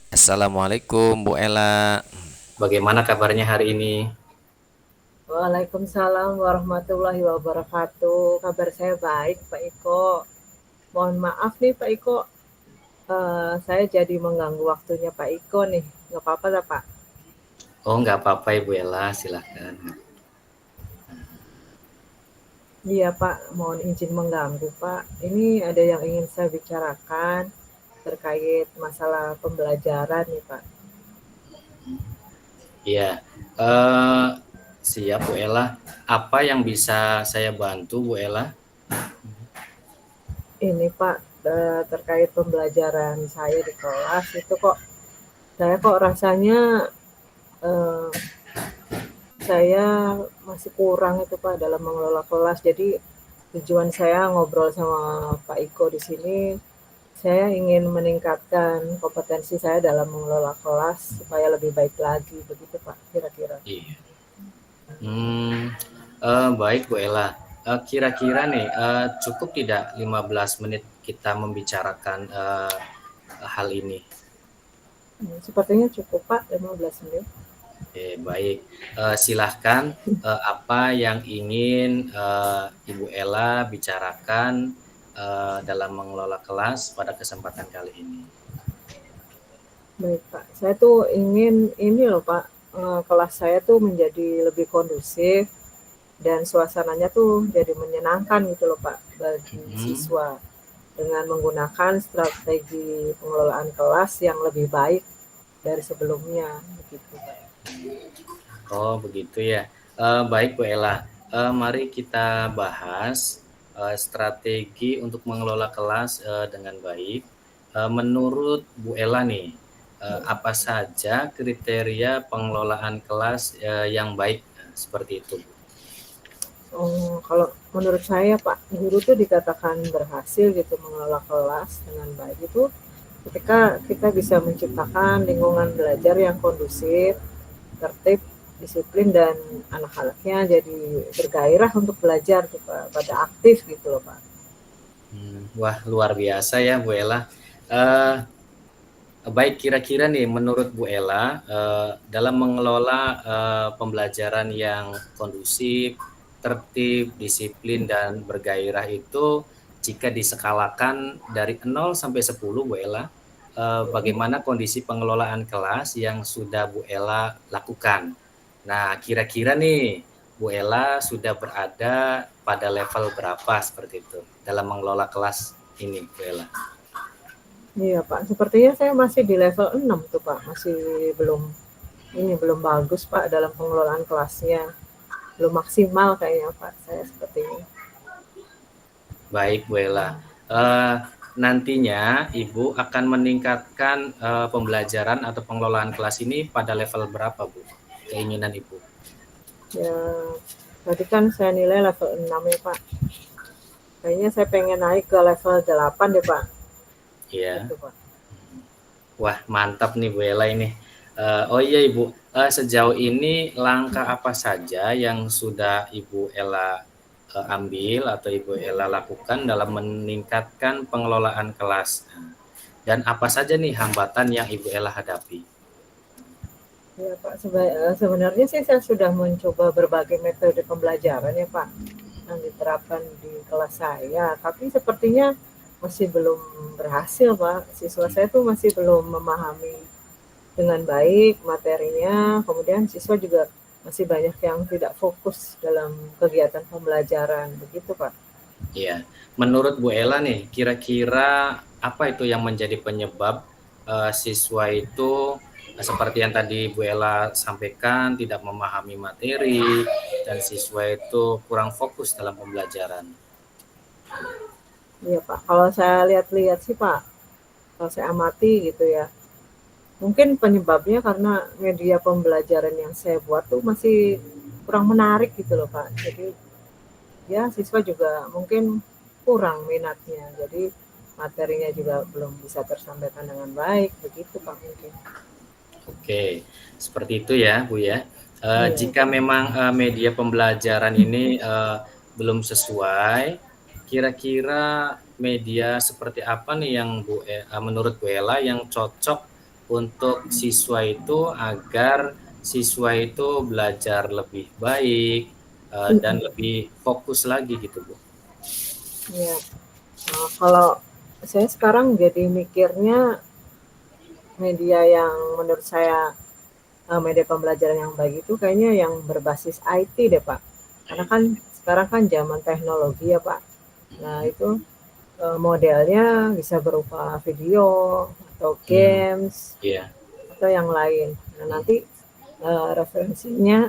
Assalamualaikum Bu Ela. Bagaimana kabarnya hari ini? Waalaikumsalam warahmatullahi wabarakatuh. Kabar saya baik, Pak Iko. Mohon maaf nih, Pak Iko. Saya jadi mengganggu waktunya Pak Iko nih. Nggak apa-apa lah, Pak? Oh, nggak apa-apa Ibu Ella, silahkan. Iya, Pak. Mohon izin mengganggu, Pak. Ini ada yang ingin saya bicarakan terkait masalah pembelajaran nih, Pak. Iya, eh, siap Bu Ella. Apa yang bisa saya bantu Bu Ella? Ini, Pak, terkait pembelajaran saya di kelas itu saya kok rasanya eh, saya masih kurang itu Pak dalam mengelola kelas. Jadi tujuan saya ngobrol sama Pak Iko di sini, saya ingin meningkatkan kompetensi saya dalam mengelola kelas supaya lebih baik lagi, begitu Pak, kira-kira. Iya. Hmm, baik Bu Ella. Kira-kira nih, cukup tidak 15 menit kita membicarakan hal ini? Sepertinya cukup Pak, 15 menit. Oke, baik. Silahkan, apa yang ingin Ibu Ella bicarakan dalam mengelola kelas pada kesempatan kali ini? Baik Pak, saya tuh ingin ini loh Pak, kelas saya tuh menjadi lebih kondusif dan suasananya tuh jadi menyenangkan gitu loh Pak bagi Mhm. siswa dengan menggunakan strategi pengelolaan kelas yang lebih baik dari sebelumnya begitu Pak. Oh, begitu ya. Baik Bu Ella, mari kita bahas strategi untuk mengelola kelas dengan baik. Menurut Bu Ella nih, apa saja kriteria pengelolaan kelas yang baik? Nah, seperti itu, Bu. Kalau menurut saya Pak, guru tuh dikatakan berhasil gitu mengelola kelas dengan baik itu ketika kita bisa menciptakan lingkungan belajar yang kondusif, tertib, disiplin dan anak-anaknya jadi bergairah untuk belajar tuh Pak, pada aktif gitu loh Pak. Wah, luar biasa ya Bu Ella. Eh, Baik, kira-kira nih menurut Bu Ella, dalam mengelola pembelajaran yang kondusif, tertib, disiplin, dan bergairah itu jika diskalakan dari 0 sampai 10 Bu Ella, bagaimana kondisi pengelolaan kelas yang sudah Bu Ella lakukan? Nah, kira-kira nih Bu Ella sudah berada pada level berapa seperti itu dalam mengelola kelas ini Bu Ella? Iya Pak, sepertinya saya masih di level 6 tuh Pak, masih belum belum bagus Pak dalam pengelolaan kelasnya, belum maksimal kayaknya Pak saya sepertinya. Baik, Bu Ella. Eh, Nantinya Ibu akan meningkatkan pembelajaran atau pengelolaan kelas ini pada level berapa, Bu? Keinginan Ibu? Ya, tadi kan saya nilai level 6 ya Pak. Kayaknya saya pengen naik ke level 8 deh Pak. Ya. Gitu Pak. Wah, mantap nih Bu Ella ini. Oh iya Ibu, sejauh ini langkah apa saja yang sudah Ibu Ella ambil atau Ibu Ella lakukan dalam meningkatkan pengelolaan kelas? Dan apa saja nih hambatan yang Ibu Ella hadapi? Ya Pak, sebenarnya sih saya sudah mencoba berbagai metode pembelajaran ya Pak yang diterapkan di kelas saya, tapi sepertinya masih belum berhasil Pak. Siswa saya tuh masih belum memahami dengan baik materinya, kemudian siswa juga masih banyak yang tidak fokus dalam kegiatan pembelajaran, begitu Pak. Iya, menurut Bu Ella nih, kira-kira apa itu yang menjadi penyebab siswa itu seperti yang tadi Bu Ella sampaikan tidak memahami materi dan siswa itu kurang fokus dalam pembelajaran. Iya Pak, kalau saya lihat-lihat sih Pak, kalau saya amati gitu ya, mungkin penyebabnya karena media pembelajaran yang saya buat tuh masih kurang menarik gitu loh Pak. Jadi ya siswa juga mungkin kurang minatnya. Jadi materinya juga belum bisa tersampaikan dengan baik, begitu Pak mungkin. Oke, seperti itu ya Bu ya. Iya, Jika memang media pembelajaran ini belum sesuai, kira-kira media seperti apa nih yang menurut Bu Ella yang cocok untuk siswa itu agar siswa itu belajar lebih baik dan lebih fokus lagi gitu Bu? Iya. Kalau saya sekarang jadi mikirnya media yang menurut saya media pembelajaran yang baik itu kayaknya yang berbasis IT deh Pak. Karena kan IT. sekarang kan zaman teknologi ya Pak. Nah itu modelnya bisa berupa video atau games Iya. atau yang lain. Nah Hmm. nanti referensinya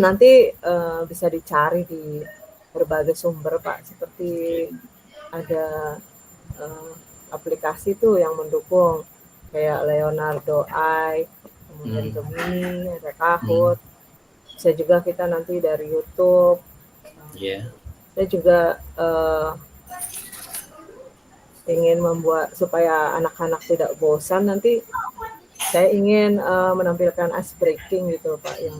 nanti bisa dicari di berbagai sumber Pak. Seperti Oke. ada eh, aplikasi tuh yang mendukung kayak Leonardo Eye, kemudian Hmm. Gemini, ada Hmm. Kahoot. Bisa juga kita nanti dari YouTube. Iya. Saya juga ingin membuat supaya anak-anak tidak bosan nanti saya ingin menampilkan ice breaking gitu Pak yang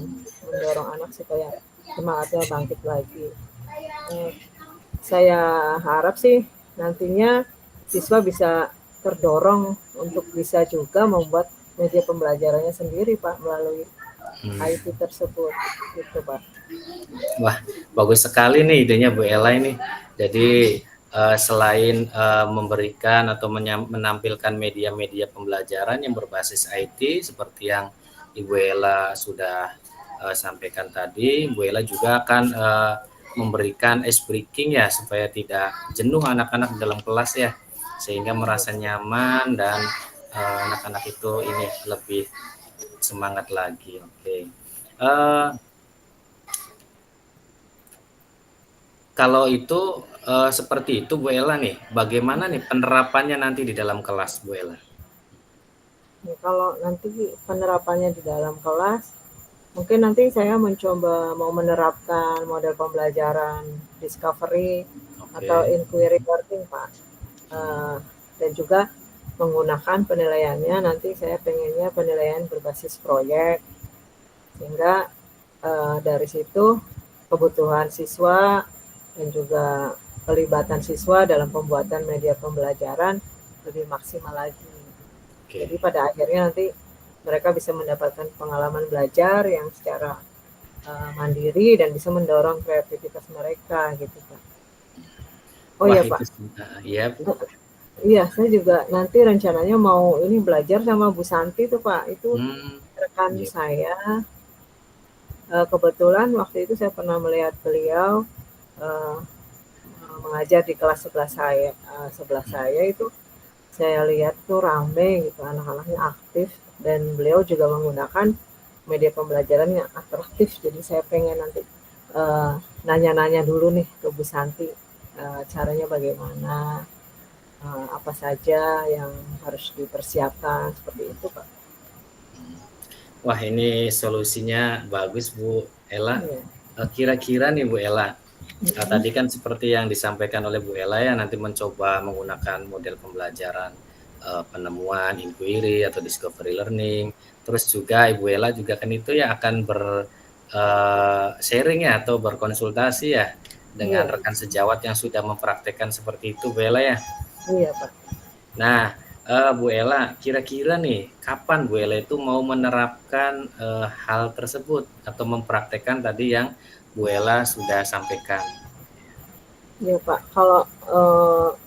mendorong anak supaya semangatnya bangkit lagi. Uh, saya harap sih nantinya siswa bisa terdorong untuk bisa juga membuat media pembelajarannya sendiri Pak melalui IT Hmm. tersebut gitu Pak. Wah, bagus sekali nih idenya Bu Ella ini. Jadi selain memberikan atau menampilkan media-media pembelajaran yang berbasis IT seperti yang Ibu Ella sudah sampaikan tadi, Bu Ella juga akan memberikan ice breaking ya supaya tidak jenuh anak-anak dalam kelas ya, sehingga merasa nyaman dan anak-anak itu ini lebih semangat lagi. Oke. Kalau itu seperti itu Bu Ella nih, bagaimana nih penerapannya nanti di dalam kelas Bu Ella? Nah, kalau nanti penerapannya di dalam kelas, mungkin nanti saya mencoba mau menerapkan model pembelajaran discovery atau Oke. inquiry learning Pak. Eh, dan juga menggunakan penilaiannya nanti saya pengennya penilaian berbasis proyek sehingga dari situ kebutuhan siswa dan juga pelibatan siswa dalam pembuatan media pembelajaran lebih maksimal lagi. Jadi Oke. pada akhirnya nanti mereka bisa mendapatkan pengalaman belajar yang secara mandiri dan bisa mendorong kreativitas mereka gitu Pak. Oh Wah iya itu Pak, iya Bu. iya saya juga nanti rencananya mau ini belajar sama Bu Santi tuh Pak. Itu Hmm, rekan iya. saya. Kebetulan waktu itu saya pernah melihat beliau uh, mengajar di kelas sebelah saya itu saya lihat tuh rame gitu anak-anaknya aktif dan beliau juga menggunakan media pembelajaran yang atraktif jadi saya pengen nanti nanya-nanya dulu nih ke Bu Santi caranya bagaimana apa saja yang harus dipersiapkan seperti itu Pak. Wah ini solusinya bagus Bu Ella. Iya. Kira-kira nih Bu Ella, Mm-mm. tadi kan seperti yang disampaikan oleh Bu Ella ya nanti mencoba menggunakan model pembelajaran penemuan, inquiry atau discovery learning. Terus juga Ibu Ella juga kan itu ya akan sharing ya atau berkonsultasi ya dengan Iya, rekan sejawat yang sudah mempraktekkan seperti itu Bu Ella ya. iya Pak. Nah, Bu Ella, kira-kira nih kapan Bu Ella itu mau menerapkan hal tersebut atau mempraktekkan tadi yang Bu Ella sudah sampaikan? Iya Pak, kalau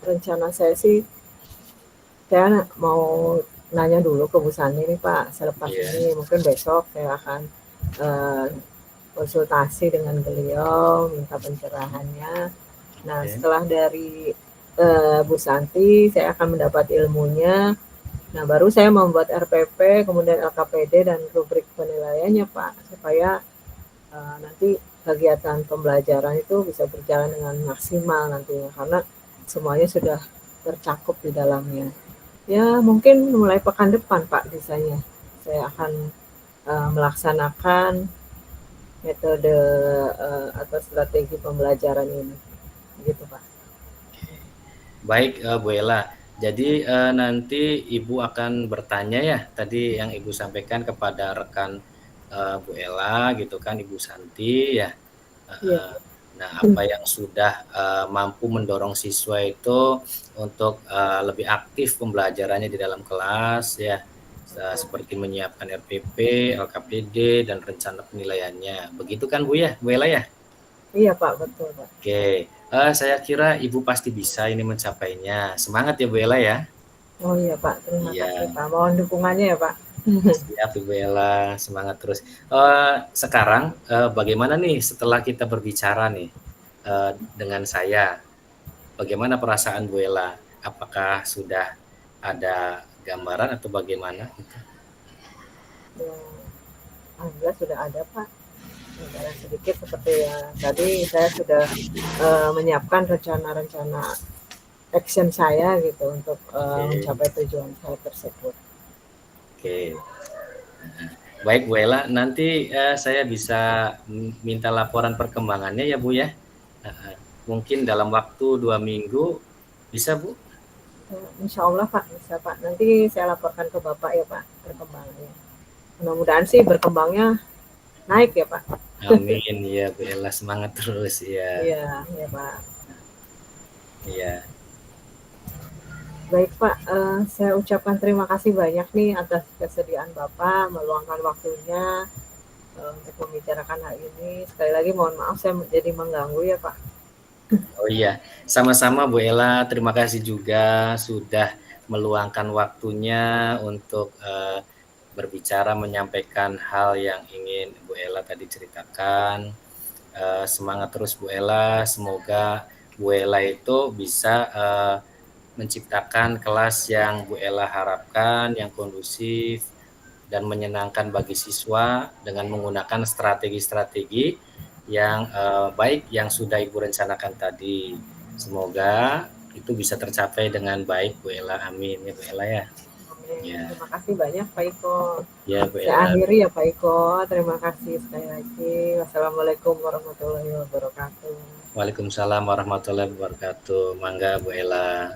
rencana saya sih saya mau nanya dulu ke Bu Sani nih Pak, selepas Iya. ini mungkin besok saya akan eh, konsultasi dengan beliau, minta pencerahannya. Nah, Oke. setelah dari Bu Santi, saya akan mendapat ilmunya. Nah, baru saya membuat RPP, kemudian LKPD dan rubrik penilaiannya Pak, supaya nanti kegiatan pembelajaran itu bisa berjalan dengan maksimal nantinya, karena semuanya sudah tercakup di dalamnya. Ya, mungkin mulai pekan depan, Pak, bisanya. Saya akan melaksanakan metode atau strategi pembelajaran ini. Gitu, Pak. Baik, Bu Ella. Jadi nanti Ibu akan bertanya ya tadi yang Ibu sampaikan kepada rekan Bu Ella gitu kan, Ibu Santi ya. Iya, Heeh. Nah, apa yang sudah mampu mendorong siswa itu untuk lebih aktif pembelajarannya di dalam kelas ya, seperti menyiapkan RPP, LKPD, dan rencana penilaiannya. Begitu kan Bu ya, Bu Ella ya? Iya Pak, betul Pak. Oke, saya kira Ibu pasti bisa ini mencapainya. Semangat ya Bu Ella ya. Oh iya Pak, terima kasih Iya, Pak. Mohon dukungannya ya Pak. siap Ibu Ella, semangat terus. Sekarang bagaimana nih setelah kita berbicara nih dengan saya? Bagaimana perasaan Bu Ella? Apakah sudah ada gambaran atau bagaimana? Ya, alhamdulillah sudah ada Pak. Gambaran sedikit seperti ya tadi saya sudah menyiapkan rencana-rencana action saya gitu untuk Oke, mencapai tujuan saya tersebut. oke. Baik Bu Ella, nanti saya bisa minta laporan perkembangannya ya Bu ya. Mungkin dalam waktu 2 minggu bisa Bu? Insya Allah Pak, bisa Pak. Nanti saya laporkan ke Bapak ya Pak perkembangannya. Mudah-mudahan sih berkembangnya naik ya Pak. Amin ya Bu Ella, semangat terus ya. Iya, ya Pak. Iya. Baik Pak, saya ucapkan terima kasih banyak nih atas kesediaan Bapak meluangkan waktunya untuk membicarakan hal ini. Sekali lagi mohon maaf saya jadi mengganggu ya Pak. Oh iya, sama-sama Bu Ella, terima kasih juga sudah meluangkan waktunya untuk berbicara, menyampaikan hal yang ingin Bu Ella tadi ceritakan. Semangat terus Bu Ella, semoga Bu Ella itu bisa menciptakan kelas yang Bu Ella harapkan, yang kondusif dan menyenangkan bagi siswa dengan menggunakan strategi-strategi yang baik yang sudah Ibu rencanakan tadi. Semoga itu bisa tercapai dengan baik Bu Ella, amin ya Bu Ella ya. Ya, Terima kasih banyak Pak Iko. ya Bu Saya Ella. akhiri ya Pak Iko. Terima kasih sekali lagi. Wassalamualaikum warahmatullahi wabarakatuh. Waalaikumsalam warahmatullahi wabarakatuh. Mangga Bu Ella.